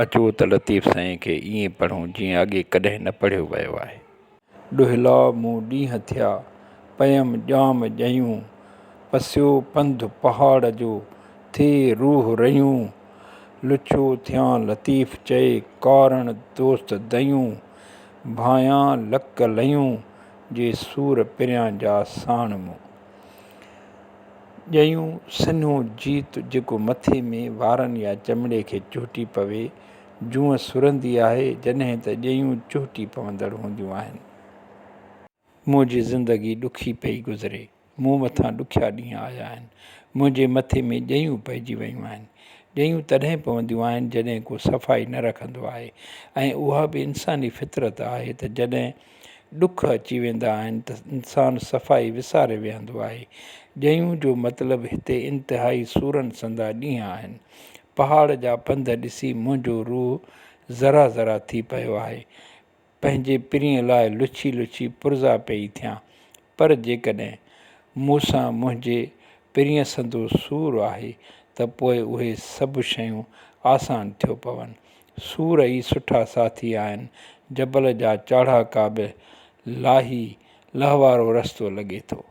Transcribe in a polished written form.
अचो त लतीफ़ साईं खे ईअं पढ़ूं जीअं अॻे कॾहिं न पढ़ियो वियो आहे। ॾुहिला मूं ॾींहं थिया पयम ॼाम ॼयूं, पसियो पंधु पहाड़ जो थिए रूह रयूं, लुछो थियां लतीफ़ चए कारण दोस्त दयूं, भायां लक लयूं जे सूर पिरियां जा साण मूं। ॼयूं सन्हो जीत जेको मथे में वारनि या चमड़े खे चोटी पवे, जूअं सुरंदी आहे जॾहिं त ॼयूं चोटी पवंदड़ हूंदियूं आहिनि। मुंहिंजी ज़िंदगी ॾुखी पई गुज़रे, मूं मथां ॾुखिया ॾींहं आया आहिनि, मुंहिंजे मथे में ॼयूं पइजी वियूं आहिनि। ॼयूं तॾहिं पवंदियूं आहिनि जॾहिं को सफ़ाई न रखंदो आहे, ऐं उहा बि इंसानी फितरत आहे त जॾहिं ॾुख अची वेंदा आहिनि त इंसानु सफ़ाई विसारे विहंदो आहे। ॼयूं जो मतिलबु हिते इंतिहाई सूरन संदा ॾींहं आहिनि। पहाड़ जा पंध ॾिसी मुंहिंजो रूह ज़रा ज़रा थी पियो आहे, पंहिंजे पिरीअ लाइ लुछी लुछी पुरज़ा पई थियां, पर जेकॾहिं मूंसां मुंहिंजे पिरीअ संदो सूरु आहे त पोइ उहे सभु शयूं आसान थियो पवनि। सूर ई सुठा साथी आहिनि, जबल जा चाढ़ा क़ाबिल लाही लहवारो रस्तो लॻे थो।